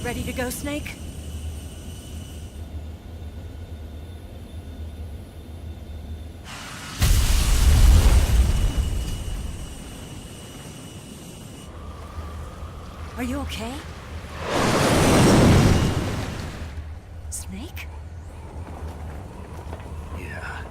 Ready to go, Snake? Are you okay? Snake? Yeah.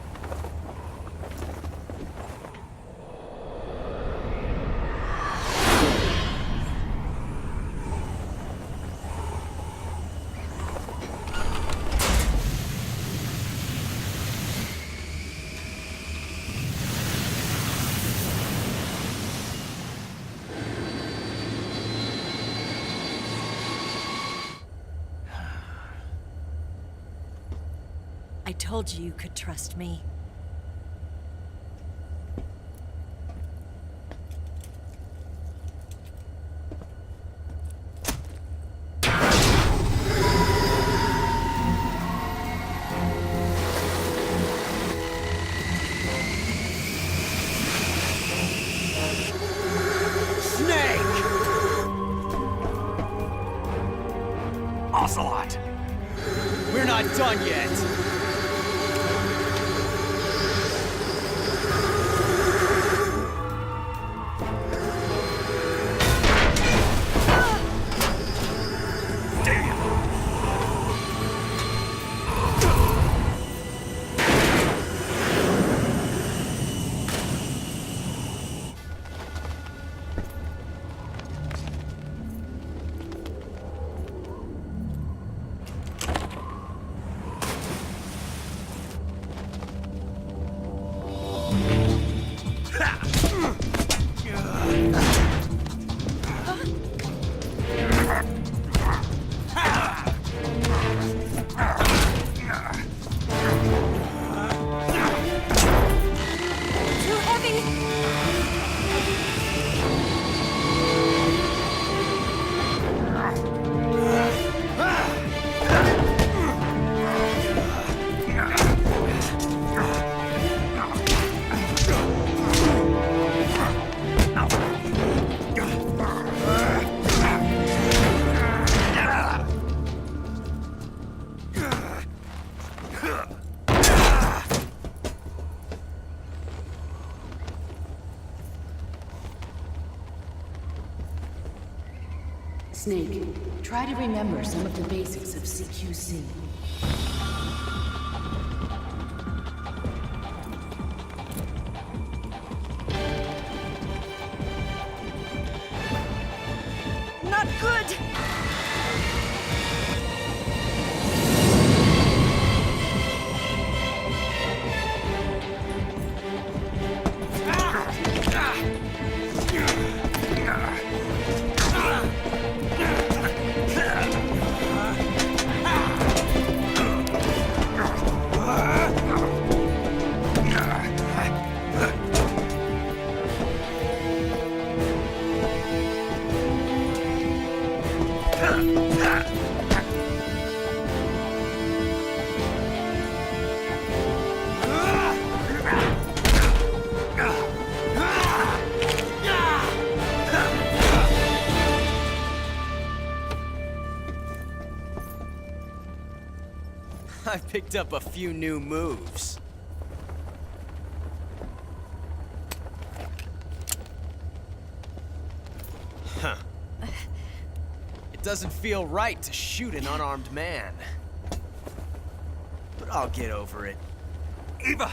I told you you could trust me. Snake! Ocelot! We're not done yet! Too heavy! Snake, try to remember some of the basics of CQC. Not good! I picked up a few new moves. Huh. It doesn't feel right to shoot an unarmed man. But I'll get over it. Eva!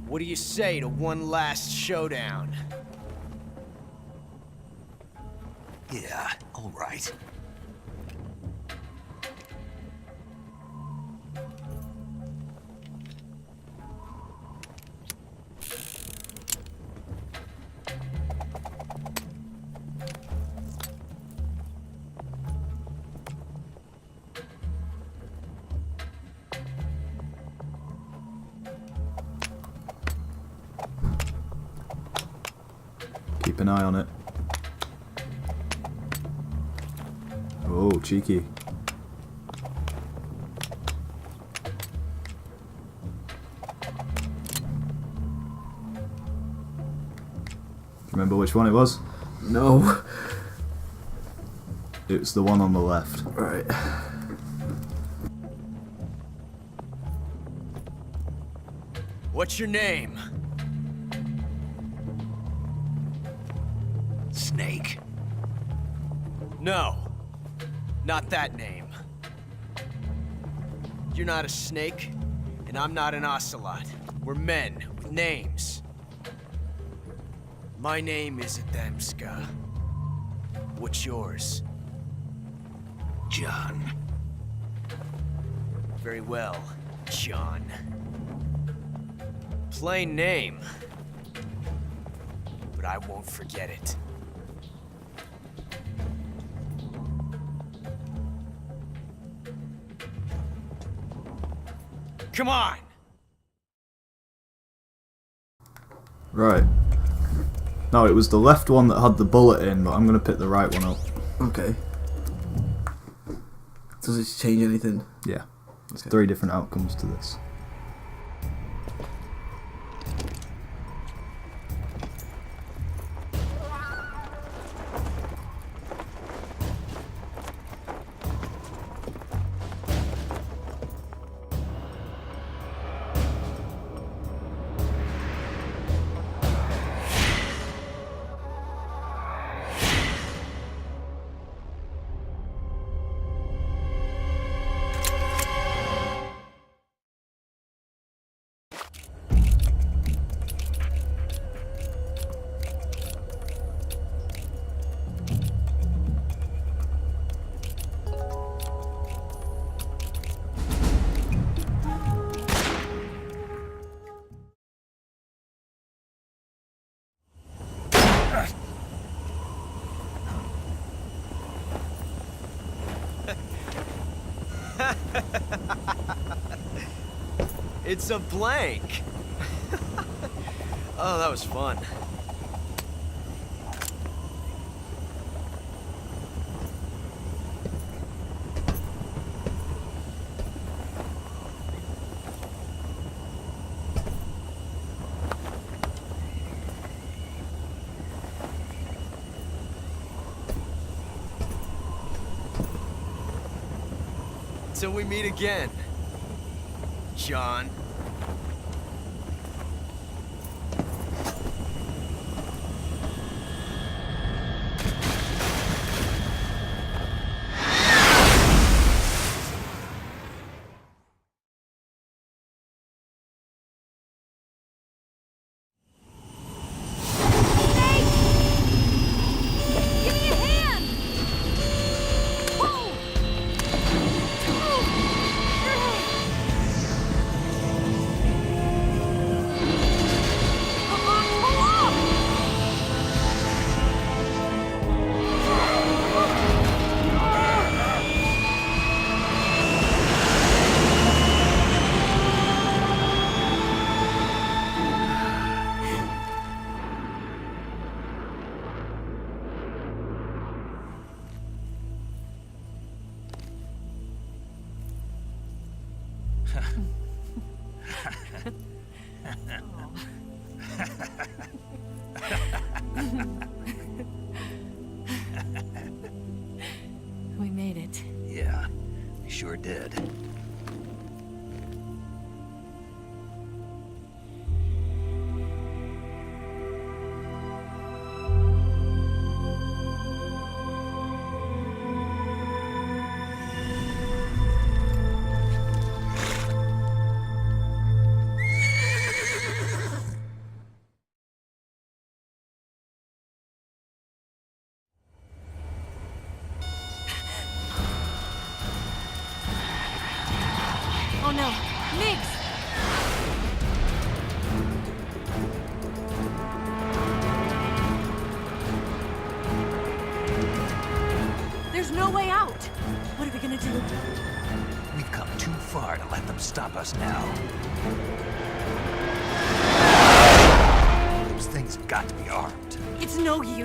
What do you say to one last showdown? Yeah, all right. keep an eye on it. Oh, cheeky. Remember which one it was? No. It's the one on the left. Right. What's your name? Snake. No. Not that name. You're not a snake, and I'm not an ocelot. We're men with names. My name is Adamska. What's yours? John. Very well, John. Plain name. But I won't forget it. Come on! Right. No, it was the left one that had the bullet in, but I'm gonna pick the right one up. Okay. Does it change anything? Yeah. There's Okay. 3 different outcomes to this. It's a blank. Oh, that was fun. Till we meet again, John. Give me a hand! Whoa! Come on, pull up! We made it. Yeah, we sure did. Oh no, Miggs! There's no way out! What are we gonna do? We've come too far to let them stop us now. Those things have got to be armed. It's no use.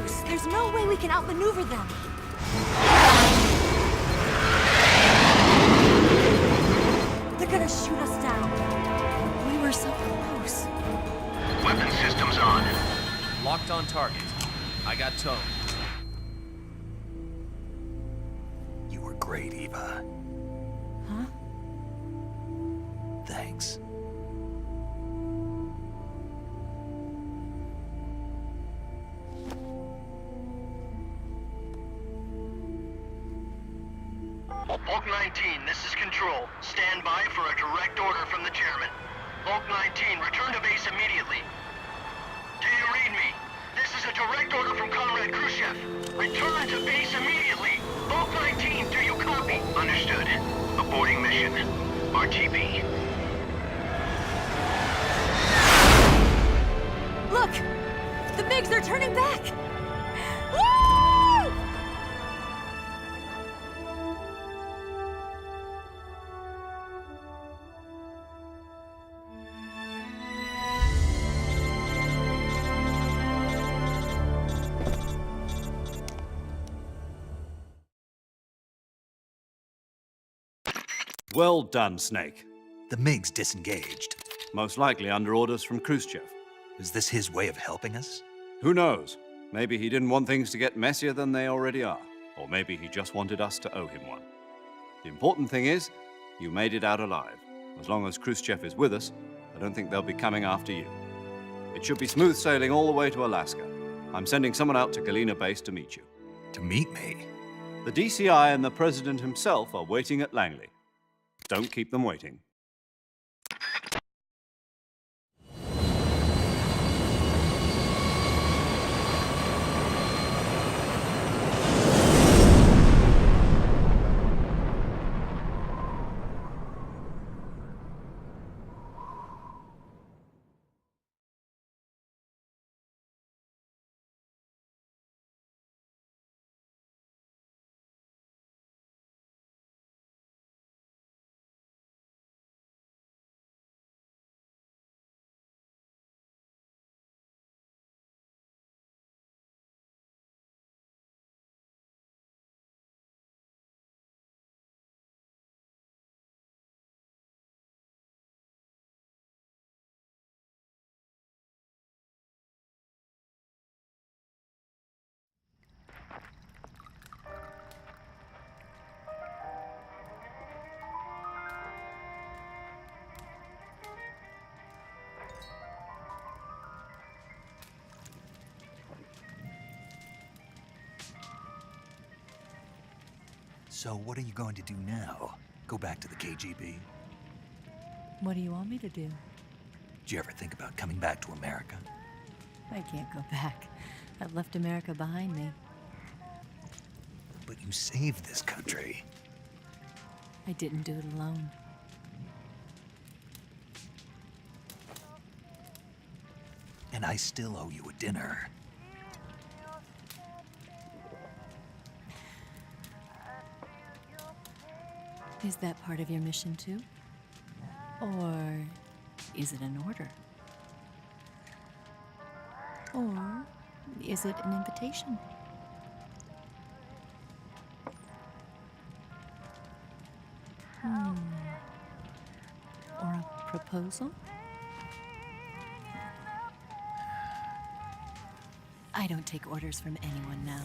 we can outmaneuver them. They're gonna shoot us down. We were so close. Weapon systems on. Locked on target. I got towed. You were great, Eva. Huh? Thanks. Bulk 19, this is Control. Stand by for a direct order from the chairman. Bulk 19, return to base immediately. Do you read me? This is a direct order from Comrade Khrushchev. Return to base immediately. Bulk 19, do you copy? Understood. Aborting mission. RTB. Look! The MiGs are turning back! Woo! Well done, Snake. The MiG's disengaged. Most likely under orders from Khrushchev. Is this his way of helping us? Who knows? Maybe he didn't want things to get messier than they already are. Or maybe he just wanted us to owe him one. The important thing is, you made it out alive. As long as Khrushchev is with us, I don't think they'll be coming after you. It should be smooth sailing all the way to Alaska. I'm sending someone out to Galena Base to meet you. To meet me? The DCI and the President himself are waiting at Langley. Don't keep them waiting. So what are you going to do now? Go back to the KGB? What do you want me to do? Did you ever think about coming back to America? I can't go back. I've left America behind me. But you saved this country. I didn't do it alone. And I still owe you a dinner. Is that part of your mission too? Or is it an order? Or is it an invitation? Or a proposal? I don't take orders from anyone now.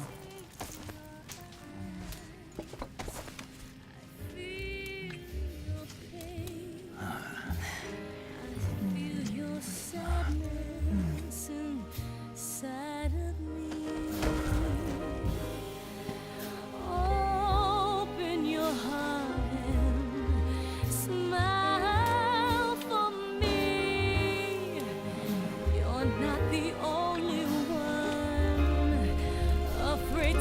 You're not the only one afraid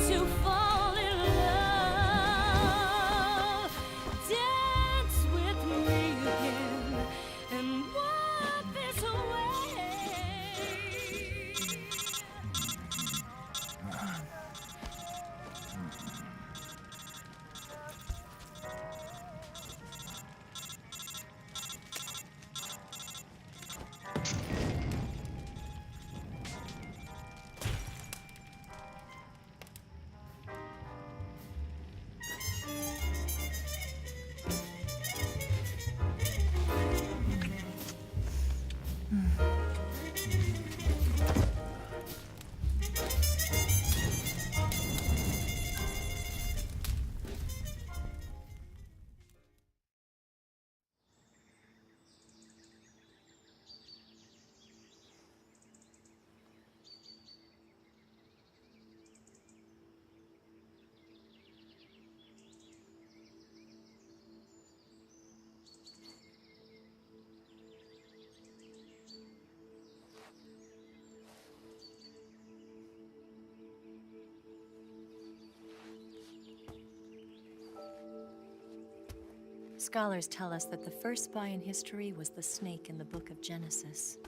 Scholars tell us that the first spy in history was the snake in the book of Genesis.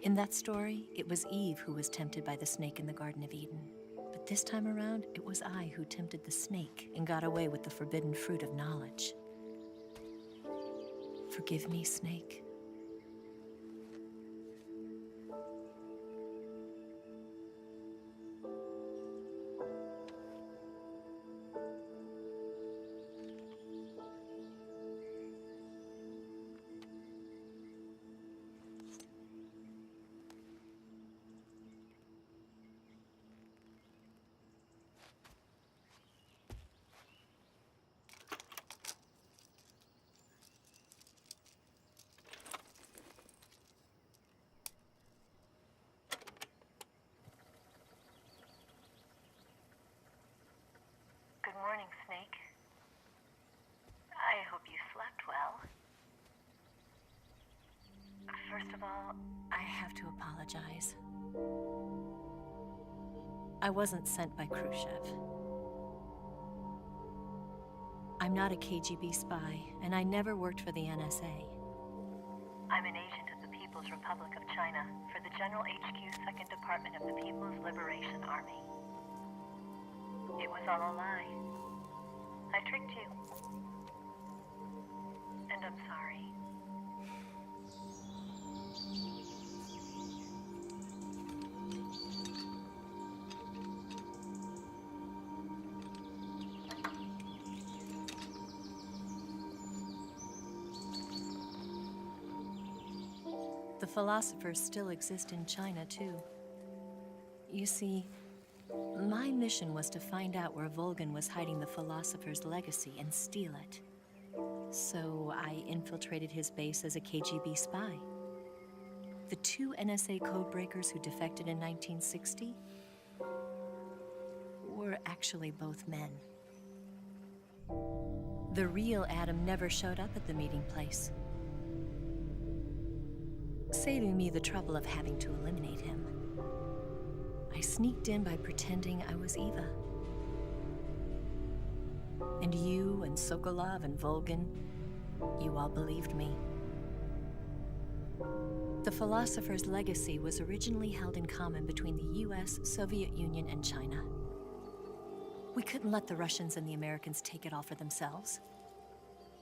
In that story, it was Eve who was tempted by the snake in the Garden of Eden. But this time around, it was I who tempted the snake and got away with the forbidden fruit of knowledge. Forgive me, snake. Good morning, Snake. I hope you slept well. First of all, I have to apologize. I wasn't sent by Khrushchev. I'm not a KGB spy, and I never worked for the NSA. I'm an agent of the People's Republic of China for the General HQ 2nd Department of the People's Liberation Army. It was all a lie. I tricked you. And I'm sorry. The philosophers still exist in China, too. You see, my mission was to find out where Volgan was hiding the philosopher's legacy and steal it. So I infiltrated his base as a KGB spy. The 2 NSA codebreakers who defected in 1960 were actually both men. The real Adam never showed up at the meeting place, saving me the trouble of having to eliminate him. I sneaked in by pretending I was Eva. And you and Sokolov and Volgan, you all believed me. The philosopher's legacy was originally held in common between the US, Soviet Union, and China. We couldn't let the Russians and the Americans take it all for themselves.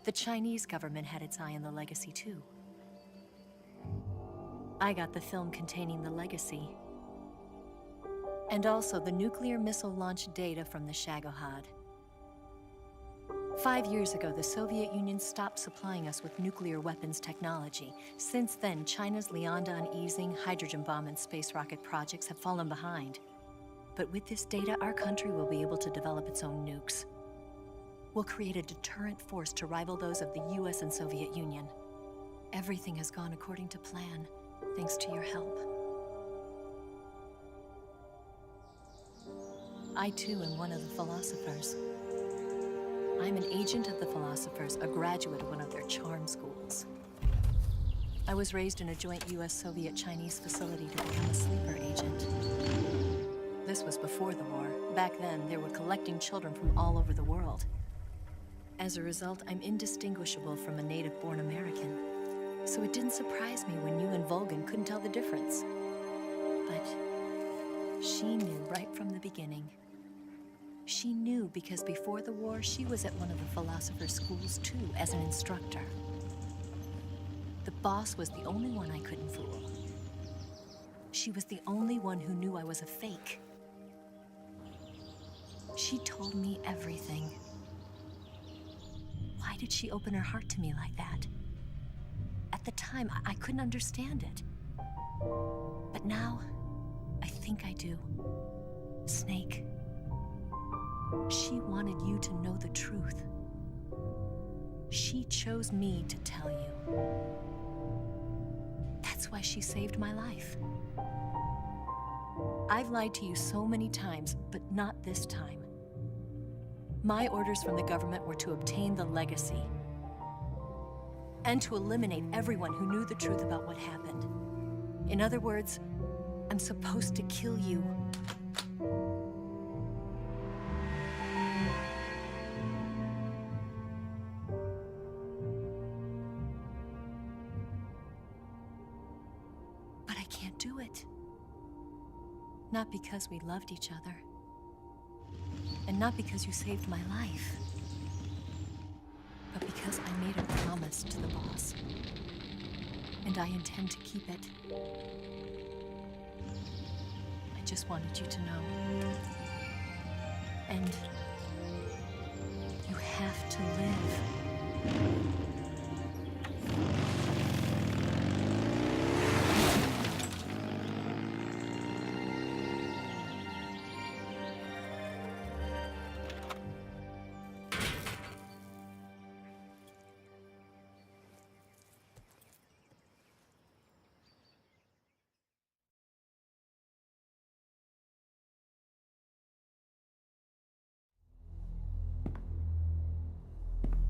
The Chinese government had its eye on the legacy, too. I got the film containing the legacy, and also the nuclear missile launch data from the Shagohod. 5 years ago, the Soviet Union stopped supplying us with nuclear weapons technology. Since then, China's Lianda and Yizheng hydrogen bomb and space rocket projects have fallen behind. But with this data, our country will be able to develop its own nukes. We'll create a deterrent force to rival those of the US and Soviet Union. Everything has gone according to plan, thanks to your help. I too am one of the philosophers. I'm an agent of the philosophers, a graduate of one of their charm schools. I was raised in a joint US-Soviet-Chinese facility to become a sleeper agent. This was before the war. Back then, they were collecting children from all over the world. As a result, I'm indistinguishable from a native-born American. So it didn't surprise me when you and Volgan couldn't tell the difference. But she knew right from the beginning. She knew because before the war, she was at one of the philosopher's schools too, as an instructor. The boss was the only one I couldn't fool. She was the only one who knew I was a fake. She told me everything. Why did she open her heart to me like that? At the time, I couldn't understand it. But now, I think I do. Snake, she wanted you to know the truth. She chose me to tell you. That's why she saved my life. I've lied to you so many times, but not this time. My orders from the government were to obtain the legacy and to eliminate everyone who knew the truth about what happened. In other words, I'm supposed to kill you. But I can't do it. Not because we loved each other. And not because you saved my life. But because I made a promise to the boss. And I intend to keep it. I just wanted you to know. And you have to live.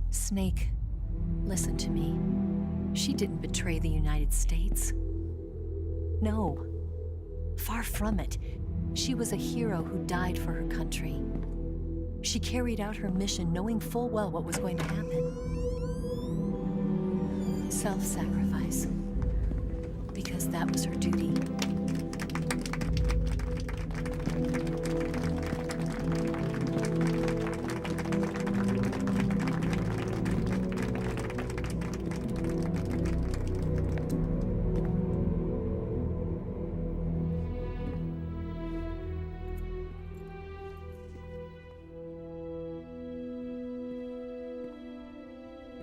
Snake, listen to me. She didn't betray the United States. No. Far from it. She was a hero who died for her country. She carried out her mission knowing full well what was going to happen. Self-sacrifice. Because that was her duty.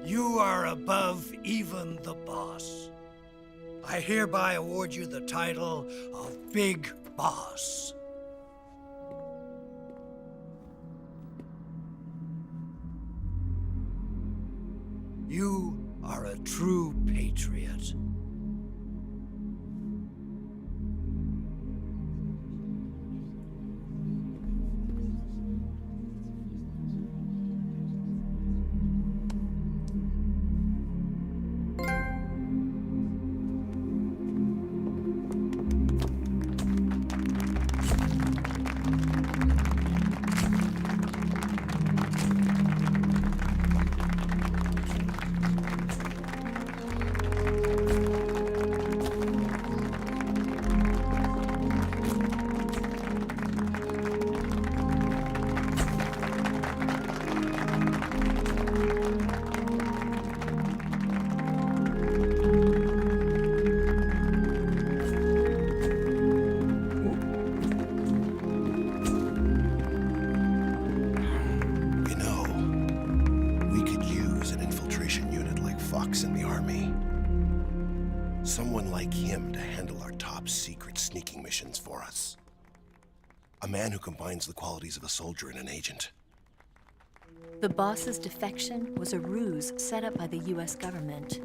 You are above even the boss. I hereby award you the title of Big Boss. You are a true patriot. In the army. Someone like him to handle our top secret sneaking missions for us. A man who combines the qualities of a soldier and an agent. The boss's defection was a ruse set up by the US government.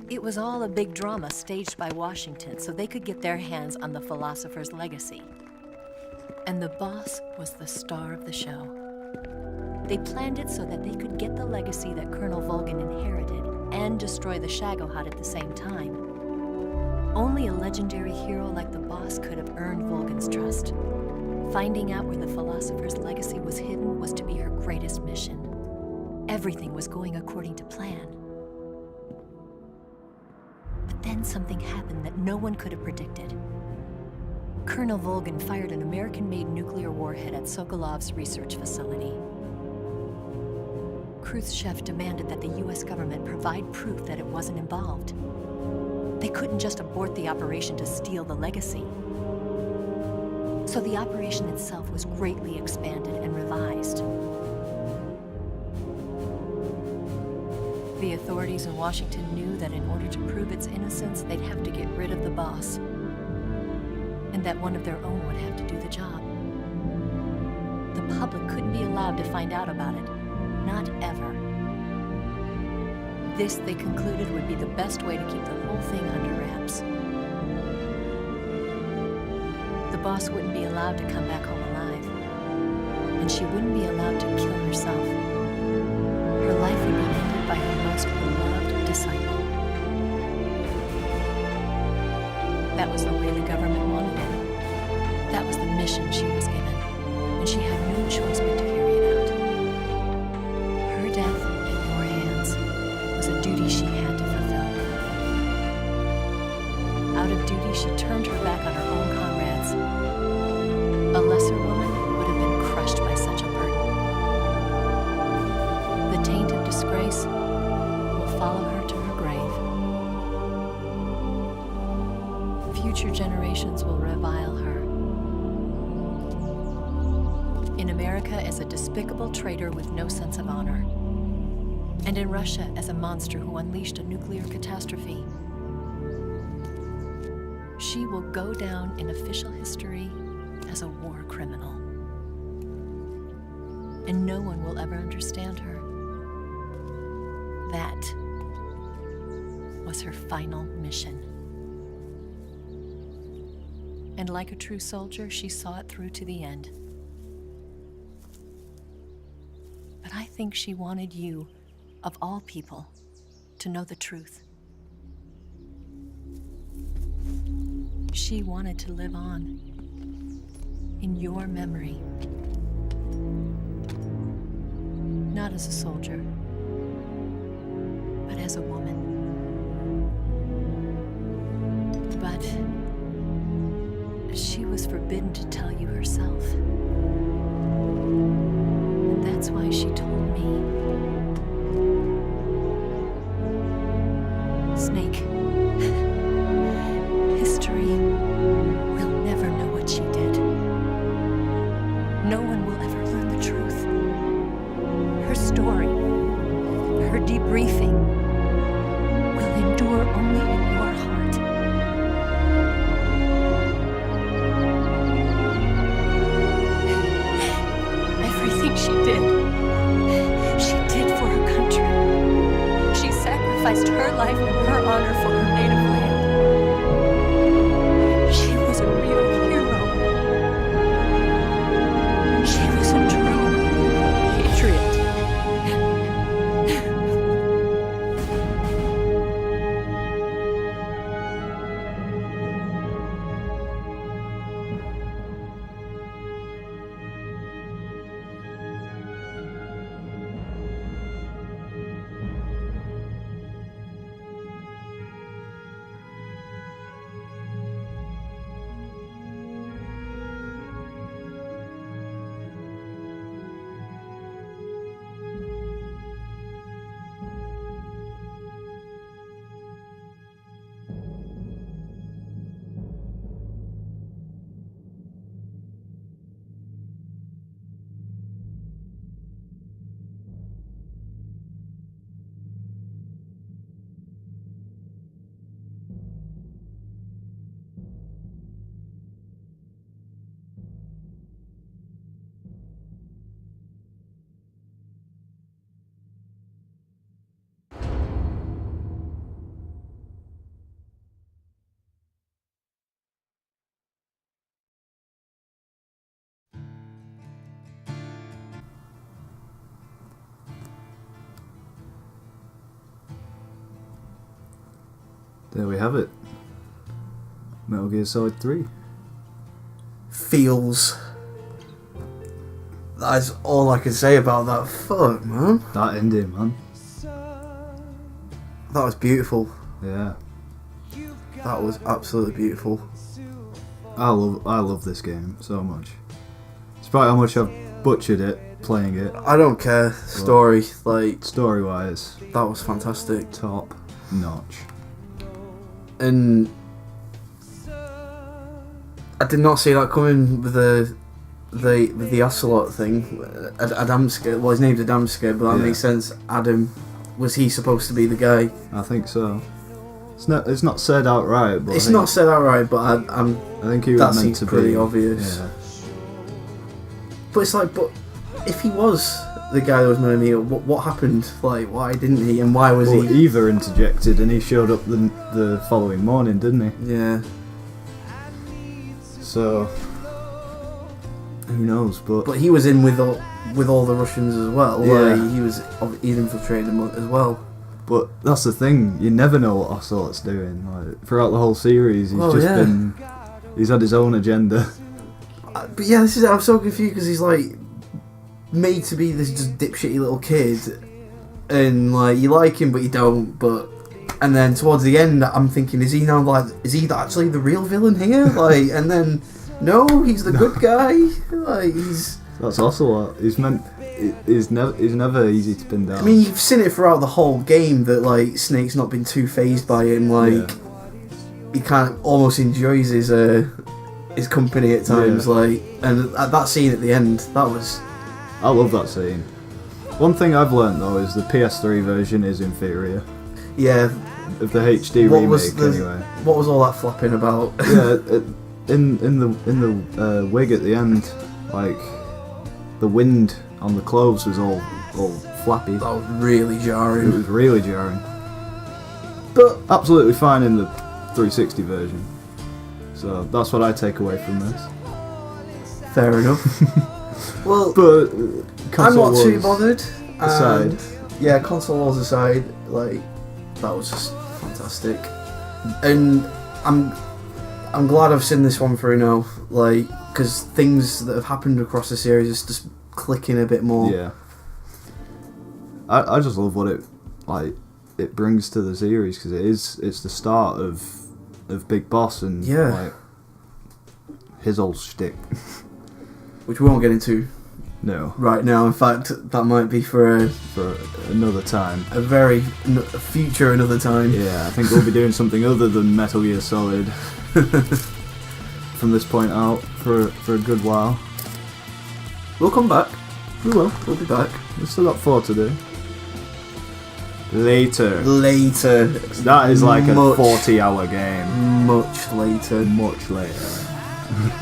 It was all a big drama staged by Washington so they could get their hands on the philosopher's legacy. And the boss was the star of the show. They planned it so that they could get the legacy that Colonel Volgin inherited and destroy the Shagohod at the same time. Only a legendary hero like the boss could have earned Volgin's trust. Finding out where the philosopher's legacy was hidden was to be her greatest mission. Everything was going according to plan. But then something happened that no one could have predicted. Colonel Volgin fired an American-made nuclear warhead at Sokolov's research facility. Khrushchev demanded that the US government provide proof that it wasn't involved. They couldn't just abort the operation to steal the legacy. So the operation itself was greatly expanded and revised. The authorities in Washington knew that in order to prove its innocence, they'd have to get rid of the boss, and that one of their own would have to do the job. The public couldn't be allowed to find out about it. Not ever. This, they concluded, would be the best way to keep the whole thing under wraps. The boss wouldn't be allowed to come back home alive, and she wouldn't be allowed to kill herself. Her life would be ended by her most beloved disciple. That was the way the government wanted it. That was the mission she was given, and she had no choice but to carry it out. Her death in your hands was a duty she had to fulfill. Out of duty, she turned her back on her own comrades. A lesser woman would have been crushed by such a burden. The taint of disgrace will follow her to her grave. Future generations will revile her. In America as a despicable traitor with no sense of honor. And in Russia as a monster who unleashed a nuclear catastrophe. She will go down in official history as a war criminal. And no one will ever understand her. That was her final mission. And like a true soldier, she saw it through to the end. But I think she wanted you, of all people, to know the truth. She wanted to live on in your memory. Not as a soldier, but as a woman. But she was forbidden to tell you herself. And that's why she told me. Snake, history will never know what she did. No one will ever learn the truth. Her story, her debriefing, will endure only in your heart. Everything she did for her country. She sacrificed her life and her honor for her native land. She was a real hero. She was a true patriot. There we have it. Metal Gear Solid 3. Feels. That's all I can say about that. Fuck, man. That ending, man. That was beautiful. Yeah. That was absolutely beautiful. I love this game so much. Despite how much I've butchered it playing it. I don't care. Story, like story wise, that was fantastic. Top notch. And I did not see that coming with the Ocelot thing. Adamski, well, his name's Adamski, but that makes sense. Adam was he supposed to be the guy? I think so. It's not said outright, but It's not said outright, but I think he that was meant seems to pretty be obvious. Yeah. But it's like, but if he was the guy that was meant to be, what happened? Like, why didn't he? And why was Well, he? Eva interjected, and he showed up the following morning, didn't he? Yeah. So who knows? But he was in with all the Russians as well. Yeah. Like, he'd infiltrated them as well. But that's the thing, you never know what Ocelot's doing. Like, throughout the whole series, he's had his own agenda. But yeah, I'm so confused because he's like made to be this just dipshitty little kid, and like you like him but you don't. And then towards the end, I'm thinking, is he actually the real villain here? Like, and then no, he's the good guy. Like That's Ocelot. He's never easy to pin down. I mean, you've seen it throughout the whole game that like Snake's not been too phased by him. Like he kind of almost enjoys his company at times. Yeah. Like, and at that scene at the end, I love that scene. One thing I've learnt though is the PS3 version is inferior. Yeah. Of the HD remake, anyway. What was all that flapping about? Yeah, in the wig at the end, like the wind on the clothes was all flappy. That was really jarring. It was really jarring. But absolutely fine in the 360 version. So that's what I take away from this. Fair enough. Well, but I'm not too bothered. Aside, yeah, console wars aside, like that was just fantastic, and I'm glad I've seen this one through now, like because things that have happened across the series is just clicking a bit more. Yeah, I just love what it brings to the series because it's the start of Big Boss and like his old shtick, which we won't get into. No. Right now, in fact, that might be for another time. A future another time. Yeah, I think we'll be doing something other than Metal Gear Solid from this point out for a good while. We'll come back. We will. We'll be back. We've still got 4 to do. Later. That is like a 40-hour game. Much later. Much later. I'm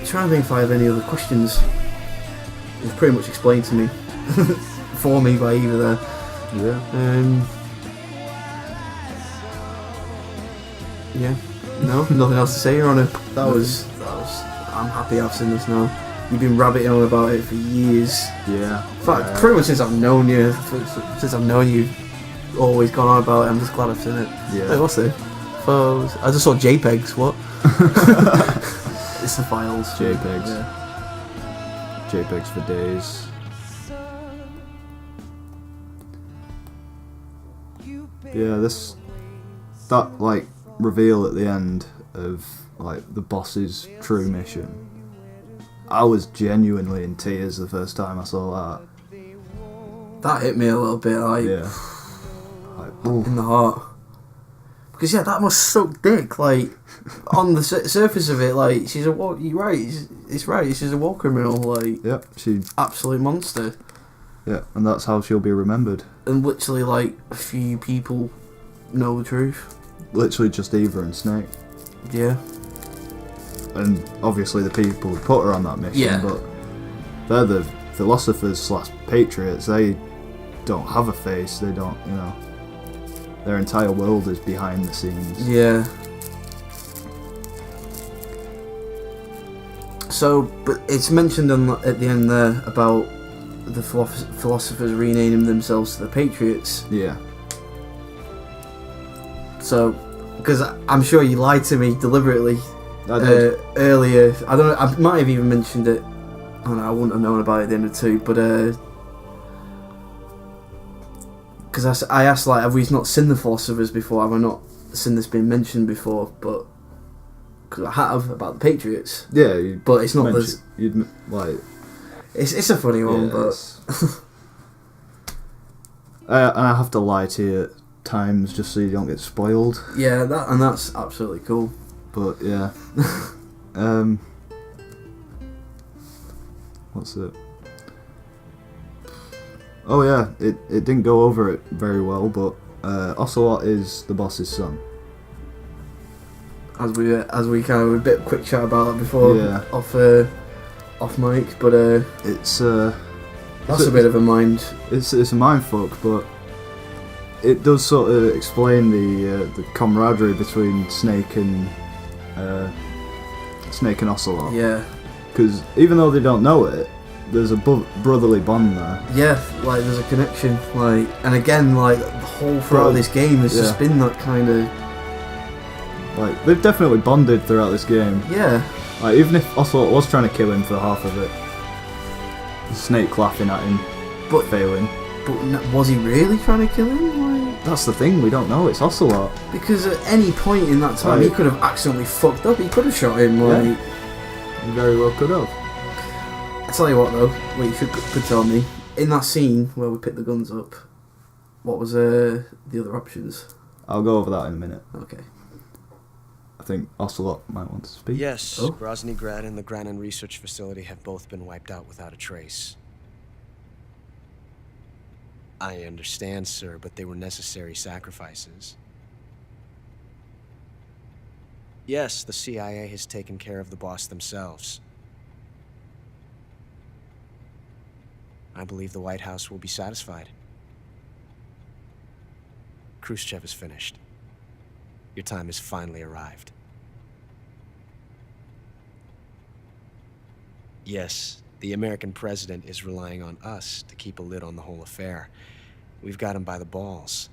trying to think if I have any other questions. It's pretty much explained to me for me by Eva there. Yeah. Yeah. No, nothing else to say, Your Honour. That was. I'm happy I've seen this now. You've been rabbiting on about it for years. Yeah. In fact, pretty much since I've known you, you've always gone on about it. I'm just glad I've seen it. Yeah. Wait, what's it? Photos. I just saw JPEGs. What? It's the files. JPEGs. Yeah. JPEGs for days. Yeah, that like reveal at the end of like the boss's true mission. I was genuinely in tears the first time I saw that. That hit me a little bit, like, in the heart. Because that must suck dick. Like, on the surface of it, like, she's a war. You're right. It's right. She's a war criminal. Like, yep, she absolute monster. Yeah, and that's how she'll be remembered. And literally, like, a few people know the truth. Literally, just Eva and Snake. Yeah. And obviously, the people who put her on that mission, but they're the philosophers / patriots. They don't have a face. They don't, their entire world is behind the scenes. Yeah. So, but it's mentioned at the end there about the philosophers renaming themselves to the Patriots. Yeah. So, because I'm sure you lied to me deliberately earlier. I don't know. I might have even mentioned it. I don't know. I wouldn't have known about it at the end of 2, but because I asked, like, have we not seen the philosophers before? Have I not seen this being mentioned before? But because I have about the Patriots. Yeah, but it's not this. You'd like. It's a funny one, but and I have to lie to you at times just so you don't get spoiled. Yeah, that's absolutely cool. But yeah, what's it? Oh yeah, it didn't go over it very well, but Ocelot is the boss's son. As we kind of a bit quick chat about that before, Yeah. off mic, but It's that's a bit of a mind. It's a mind fuck, but it does sort of explain the camaraderie between Snake and Ocelot. Yeah. Because even though they don't know it, there's a brotherly bond there. Yeah, like there's a connection, like, and again, like the whole throughout this game has just been that kind of. Like they've definitely bonded throughout this game. Yeah. Like even if Ocelot was trying to kill him for half of it, Snake laughing at him, but failing. But was he really trying to kill him? Like, that's the thing, we don't know. It's Ocelot. Because at any point in that time, he could have accidentally fucked up. He could have shot him. Like, he very well could have. I tell you what, though, what you could tell me in that scene where we picked the guns up, what was the other options? I'll go over that in a minute. Okay. I think Ocelot might want to speak. Yes, Grozny Grad and the Granin Research Facility have both been wiped out without a trace. I understand, sir, but they were necessary sacrifices. Yes, the CIA has taken care of the boss themselves. I believe the White House will be satisfied. Khrushchev is finished. Your time has finally arrived. Yes, the American president is relying on us to keep a lid on the whole affair. We've got him by the balls.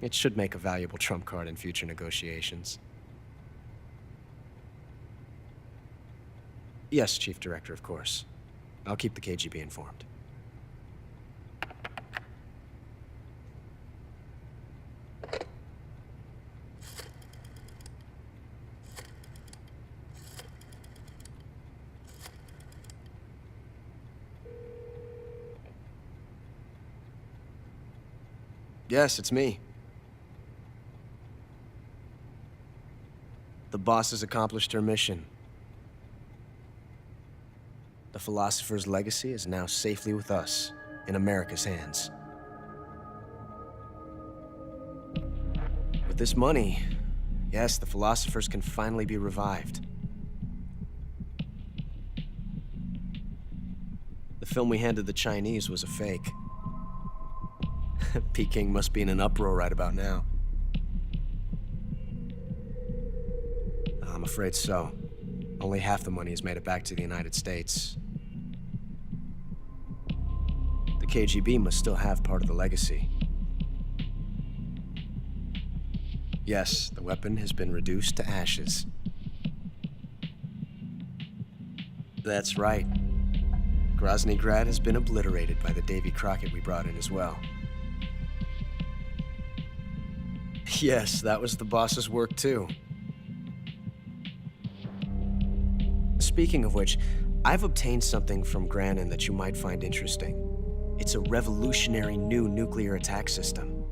It should make a valuable trump card in future negotiations. Yes, Chief Director, of course. I'll keep the KGB informed. Yes, it's me. The boss has accomplished her mission. The philosopher's legacy is now safely with us, in America's hands. With this money, yes, the philosophers can finally be revived. The film we handed the Chinese was a fake. Peking must be in an uproar right about now. I'm afraid so. Only half the money has made it back to the United States. The KGB must still have part of the legacy. Yes, the weapon has been reduced to ashes. That's right. Grozny Grad has been obliterated by the Davy Crockett we brought in as well. Yes, that was the boss's work too. Speaking of which, I've obtained something from Granin that you might find interesting. It's a revolutionary new nuclear attack system.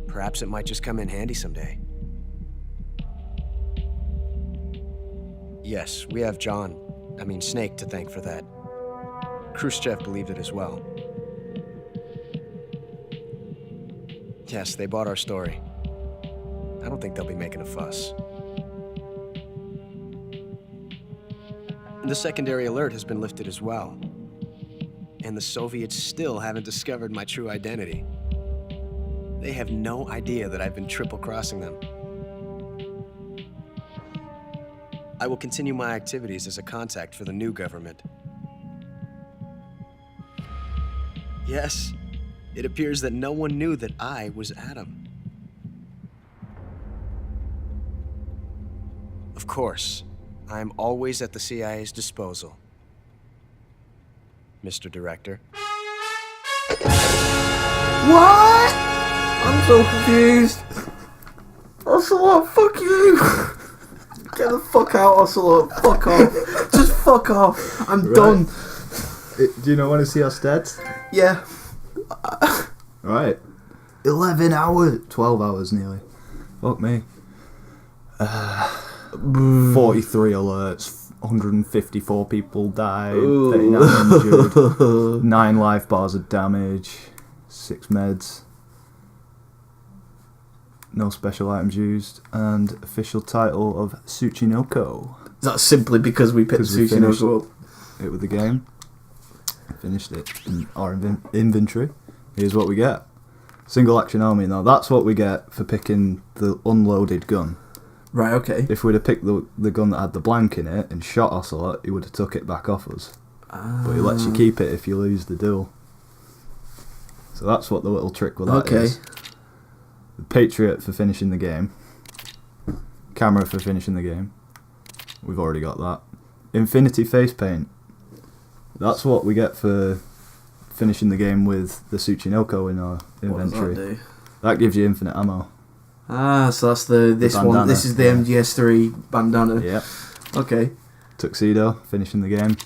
Perhaps it might just come in handy someday. Yes, we have Snake to thank for that. Khrushchev believed it as well. Yes, they bought our story. I don't think they'll be making a fuss. The secondary alert has been lifted as well. And the Soviets still haven't discovered my true identity. They have no idea that I've been triple-crossing them. I will continue my activities as a contact for the new government. Yes, it appears that no one knew that I was Adam. Of course, I am always at the CIA's disposal. Mr. Director. What? I'm so confused. Ocelot, fuck you. Get the fuck out, Ocelot. Fuck off. Just fuck off. I'm done. Do you not want to see our stats? Yeah. Right. 11 hours. 12 hours nearly. Fuck me. 43 alerts. 154 people died, 39 injured, 9 life bars of damage, 6 meds, no special items used, and official title of Tsuchinoko. That's simply because we picked Tsuchinoko up. It with the game. Finished it in our inventory. Here's what we get. Single action army. Now that's what we get for picking the unloaded gun. Right, okay. If we'd have picked the gun that had the blank in it and shot Ocelot, he would have took it back off us. But he lets you keep it if you lose the duel. So that's what the little trick with that is. The Patriot for finishing the game. Camera for finishing the game. We've already got that. Infinity face paint. That's what we get for finishing the game with the Tsuchinoko in our inventory. What does that do? That gives you infinite ammo. Ah, so that's this bandana, one. This is the MGS3 bandana. Yep. Okay. Tuxedo, finishing the game.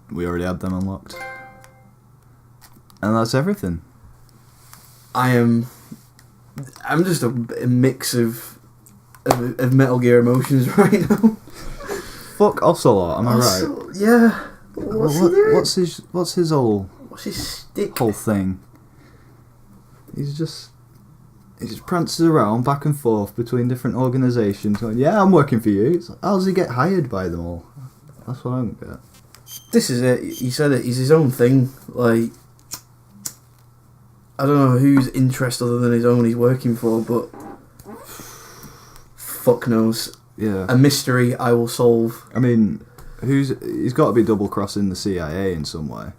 We already had them unlocked. And that's everything. I'm just a mix of Metal Gear emotions right now. Fuck Ocelot, am I right? Yeah. What's his whole stick? Whole thing? He just prances around back and forth between different organisations going, yeah, I'm working for you. It's like, how does he get hired by them all? That's what I don't get. This is it. He said it. He's his own thing. Like, I don't know whose interest other than his own he's working for, but fuck knows. Yeah. A mystery I will solve. I mean, he's got to be double crossing the CIA in some way.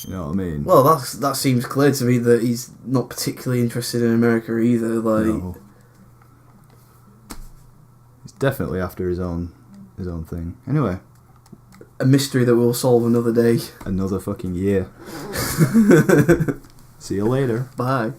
You know what I mean? Well, that seems clear to me that he's not particularly interested in America either. Like, no. He's definitely after his own thing. Anyway, a mystery that we'll solve another day. Another fucking year. See you later. Bye.